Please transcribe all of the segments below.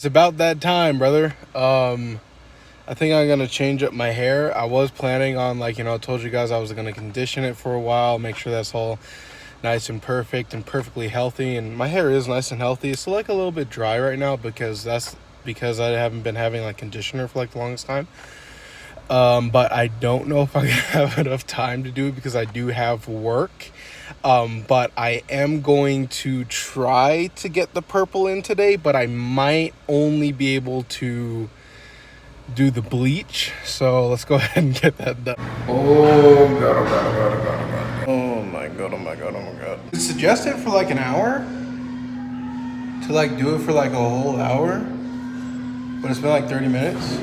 It's about that time, brother. I think I'm gonna change up my hair. I was planning on, like, I told you guys I was gonna condition it for a while, make sure that's all nice and perfect and perfectly healthy. And my hair is nice and healthy. It's like a little bit dry right now because I haven't been having like conditioner for like the longest time. But I don't know if I'm gonna have enough time to do it because I do have work. But I am going to try to get the purple in today, but I might only be able to do the bleach. So let's go ahead and get that done. Oh god, oh god, oh god, oh god, oh god. Oh my god, oh my god, oh my god. It's suggested for like an hour to like do it for like a whole hour, but it's been like 30 minutes.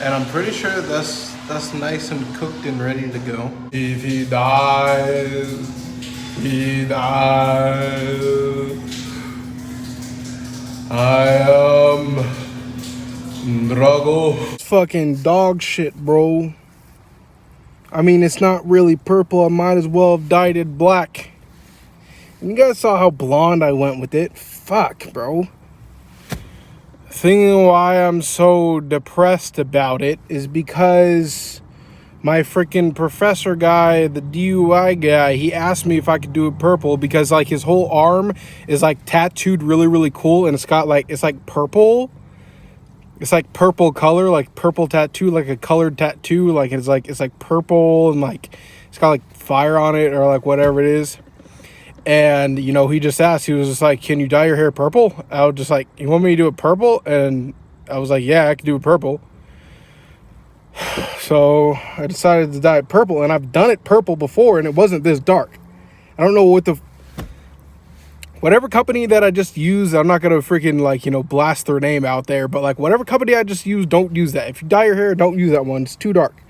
And I'm pretty sure that's nice and cooked and ready to go. If he dies, he dies. I am Drago. It's fucking dog shit, bro. I mean, it's not really purple. I might as well have dyed it black. You guys saw how blonde I went with it. Fuck, bro. Thing why I'm so depressed about it is because my freaking professor guy, the DUI guy, he asked me if I could do it purple because like his whole arm is like tattooed really, really cool, and it's like purple. It's like purple color, like purple tattoo, like a colored tattoo. Like it's like purple and like it's got like fire on it or like whatever it is. And, he just asked, he was just like, can you dye your hair purple? I was just like, you want me to do it purple? And I was like, yeah, I can do it purple. So I decided to dye it purple, and I've done it purple before, and it wasn't this dark. I don't know whatever company that I just used, I'm not going to freaking like, blast their name out there, but like whatever company I just used, don't use that. If you dye your hair, don't use that one. It's too dark.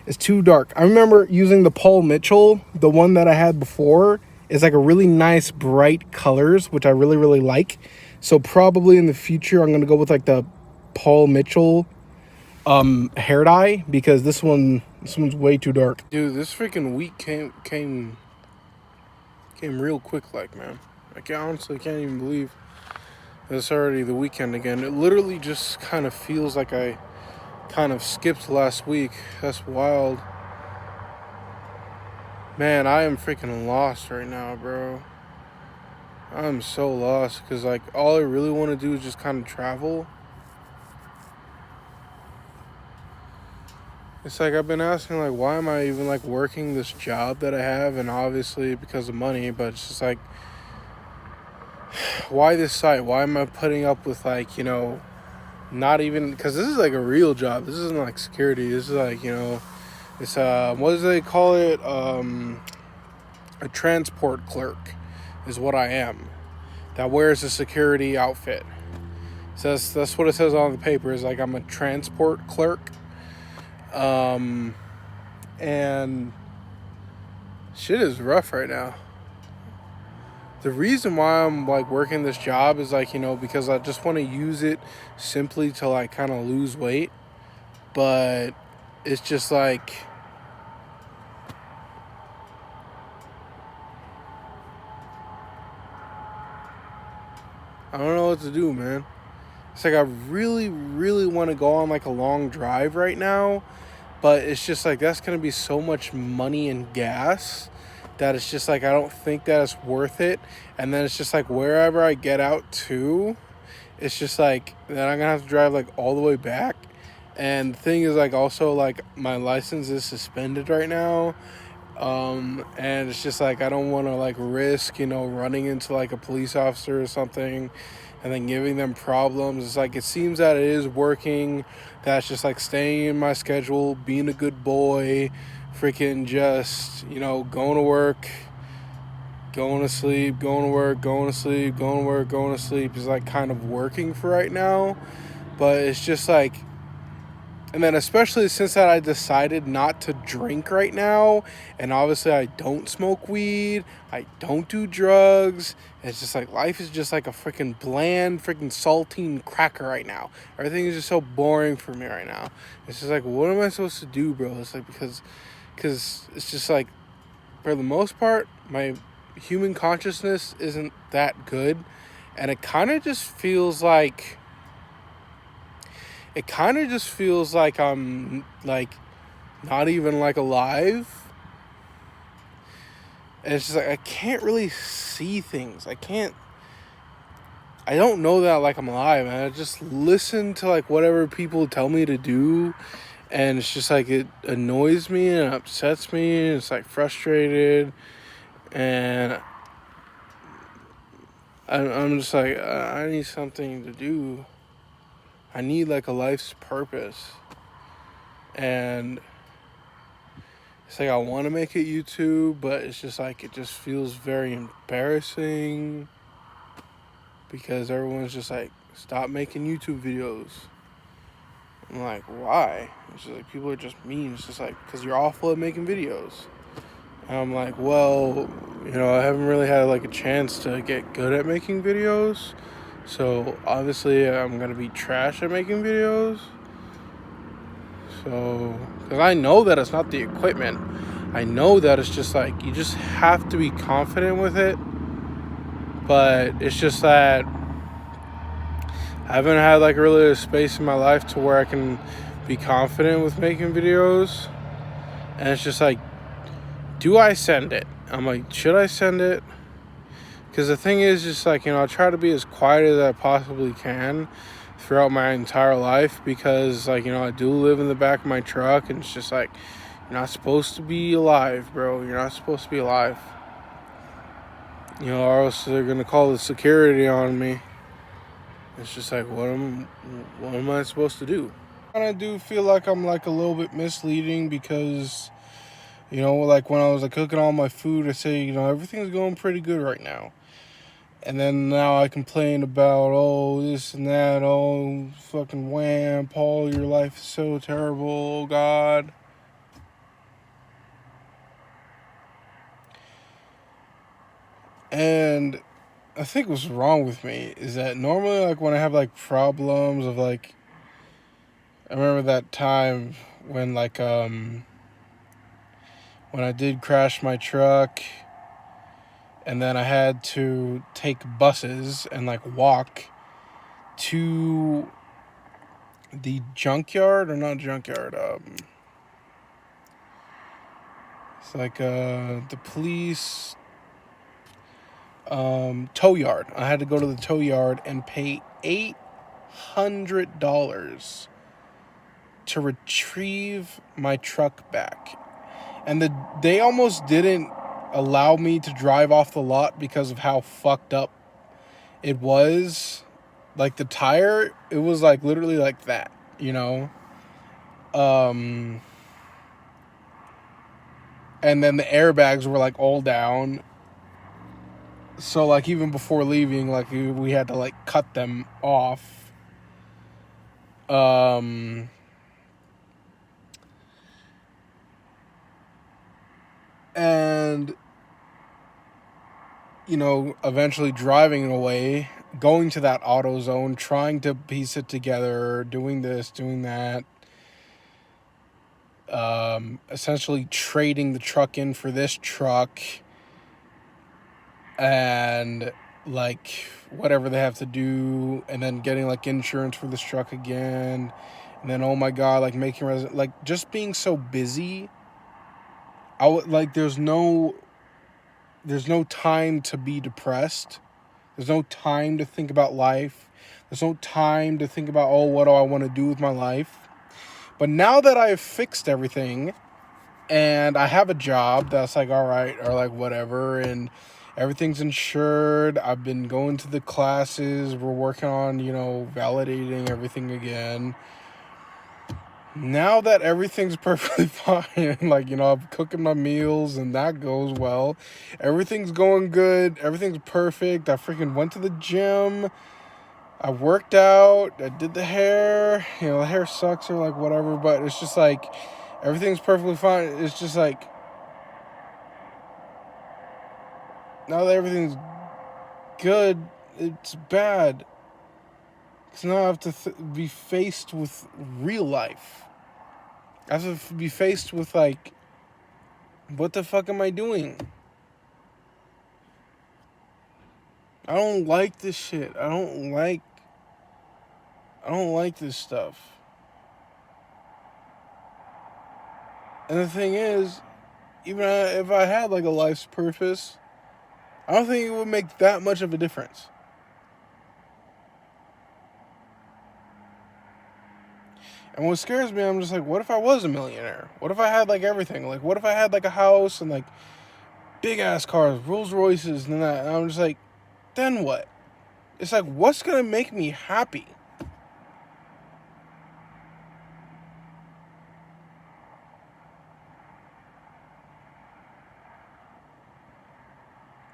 It's too dark. I remember using the Paul Mitchell, the one that I had before. It's like a really nice bright colors, which I really, really like. So probably in the future, I'm going to go with like the Paul Mitchell hair dye, because this one's way too dark. Dude, this freaking week came real quick, like, man. I honestly can't even believe it's already the weekend again. It literally just kind of feels like I kind of skipped last week. That's wild. Man, I am freaking lost right now, bro. I'm so lost because, like, all I really want to do is just kind of travel. It's like I've been asking, like, why am I even, like, working this job that I have? And obviously because of money, but it's just like, why this site? Why am I putting up with, like, not even, because this is, like, a real job. This isn't, like, security. This is, like, it's, what do they call it? A transport clerk is what I am. That wears a security outfit. So that's what it says on the paper, is like I'm a transport clerk. And shit is rough right now. The reason why I'm like working this job is like, because I just want to use it simply to like kind of lose weight. But it's just like, I don't know what to do, man. It's like I really, really want to go on like a long drive right now, but it's just like that's going to be so much money and gas that it's just like I don't think that it's worth it. And then it's just like wherever I get out to, it's just like then I'm going to have to drive like all the way back. And the thing is, like, also like my license is suspended right now. And it's just like I don't want to like risk, running into like a police officer or something and then giving them problems. It's like it seems that it is working. That's just like staying in my schedule, being a good boy, freaking just, going to work, going to sleep, going to work, going to sleep, going to work, going to sleep is like kind of working for right now. But it's just like, and then especially since that I decided not to drink right now, and obviously I don't smoke weed, I don't do drugs, it's just like life is just like a freaking bland, freaking saltine cracker right now. Everything is just so boring for me right now. It's just like, what am I supposed to do, bro? It's like because it's just like, for the most part, my human consciousness isn't that good. And it kind of just feels like I'm like not even like alive. And it's just like I can't really see things. I don't know that like I'm alive, man. I just listen to like whatever people tell me to do, and it's just like it annoys me and upsets me, and it's like frustrated, and I'm just like I need something to do. I need like a life's purpose, and it's like I want to make it YouTube, but it's just like it just feels very embarrassing because everyone's just like stop making YouTube videos. I'm like, why? It's just like people are just mean. It's just like because you're awful at making videos. And I'm like, well, I haven't really had like a chance to get good at making videos, so obviously I'm gonna be trash at making videos. So, because I know that it's not the equipment. I know that it's just like you just have to be confident with it. But it's just that I haven't had like really a space in my life to where I can be confident with making videos. And it's just like, do I send it? I'm like, should I send it? Because the thing is just like, I try to be as quiet as I possibly can throughout my entire life because like, I do live in the back of my truck and it's just like, you're not supposed to be alive, bro. You're not supposed to be alive. Or else they're going to call the security on me. It's just like, what am I supposed to do? I do feel like I'm like a little bit misleading because, like when I was like cooking all my food, I say, everything's going pretty good right now. And then now I complain about, oh, this and that, oh, fucking wham, Paul, your life is so terrible, oh God. And I think what's wrong with me is that normally, like, when I have, like, problems of, like, I remember that time when, like, when I did crash my truck and then I had to take buses and, like, walk to the junkyard, or not junkyard, it's like, the police, tow yard. I had to go to the tow yard and pay $800 to retrieve my truck back. And they almost didn't allow me to drive off the lot because of how fucked up it was. Like the tire, it was like literally like that, And then the airbags were like all down. So like even before leaving, like we had to like cut them off. And eventually driving away, going to that AutoZone, trying to piece it together, doing this, doing that, essentially trading the truck in for this truck, and like whatever they have to do, and then getting like insurance for this truck again, and then oh my God, like making like just being so busy. I would like there's no time to be depressed. There's no time to think about life. There's no time to think about, oh, what do I want to do with my life? But now that I've fixed everything and I have a job that's like, all right, or like whatever, and everything's insured, I've been going to the classes, we're working on, validating everything again. Now that everything's perfectly fine, like, I'm cooking my meals and that goes well. Everything's going good. Everything's perfect. I freaking went to the gym. I worked out. I did the hair. The hair sucks or like whatever, but it's just like everything's perfectly fine. It's just like now that everything's good, it's bad. Because now I have to be faced with real life. I have to be faced with like, what the fuck am I doing? I don't like this shit. I don't like this stuff. And the thing is, even if I had like a life's purpose, I don't think it would make that much of a difference. And what scares me, I'm just like, what if I was a millionaire? What if I had like everything? Like, what if I had like a house and like big ass cars, Rolls Royces, and that? And I'm just like, then what? It's like, what's gonna make me happy?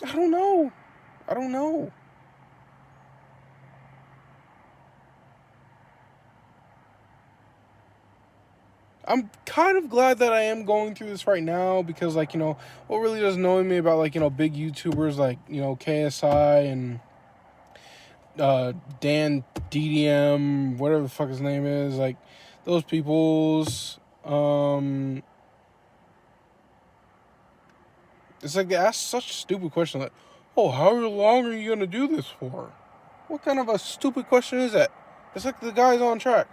I don't know. I don't know. I'm kind of glad that I am going through this right now because, like, what really does knowing me about, like, big YouTubers like, KSI and Dan DDM, whatever the fuck his name is, like, those people's, it's like they ask such a stupid question, like, oh, how long are you going to do this for? What kind of a stupid question is that? It's like the guy's on track.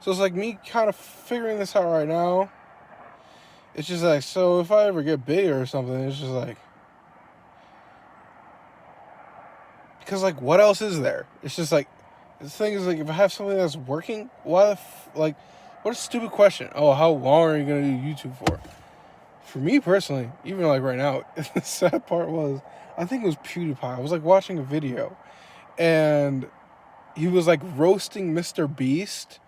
So it's like me kind of figuring this out right now. It's just like, so if I ever get bigger or something, it's just like, because like, what else is there? It's just like, the thing is like, if I have something that's working, why like, what a stupid question. Oh, how long are you going to do YouTube for? For me personally, even like right now, the sad part was, I think it was PewDiePie. I was like watching a video and he was like roasting Mr. Beast,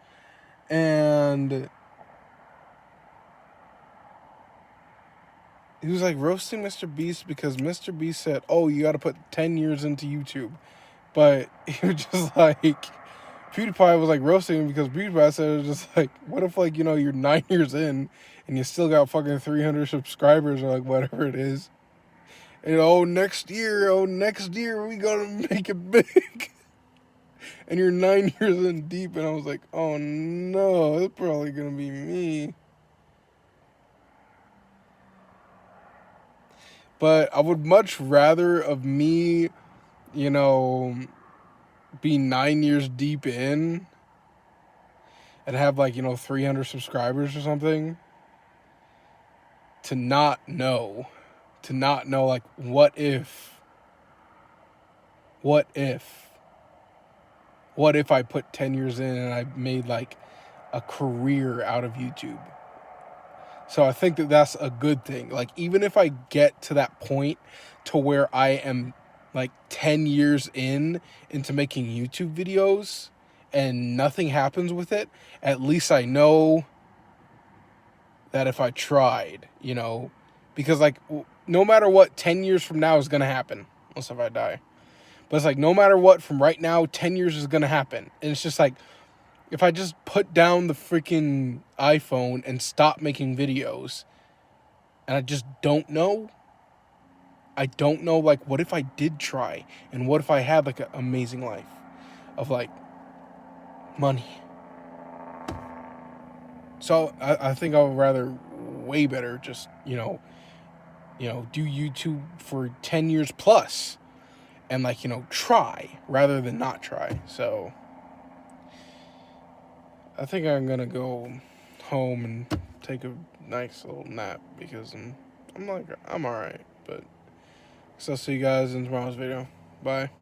and he was like roasting Mr. Beast because Mr. Beast said, oh, you got to put 10 years into YouTube. But he was just like, PewDiePie was like roasting him because PewDiePie said it was just like, what if like, you're 9 years in and you still got fucking 300 subscribers or like whatever it is. And next year we gonna make it big. And you're 9 years in deep, and I was like, oh no, it's probably gonna be me. But I would much rather of me, be 9 years deep in and have like, 300 subscribers or something, to not know like, what if I put 10 years in and I made like a career out of YouTube. So I think that that's a good thing. Like, even if I get to that point to where I am like 10 years into making YouTube videos and nothing happens with it, at least I know that if I tried, because like, no matter what, 10 years from now is going to happen, unless if I die. But it's like, no matter what, from right now, 10 years is going to happen. And it's just like, if I just put down the freaking iPhone and stop making videos, and I just don't know, like, what if I did try? And what if I had, like, an amazing life of, like, money? So I think I would rather, way better, just, do YouTube for 10 years plus and, like, try rather than not try. So I think I'm gonna go home and take a nice little nap because I'm all right. But so I'll see you guys in tomorrow's video. Bye.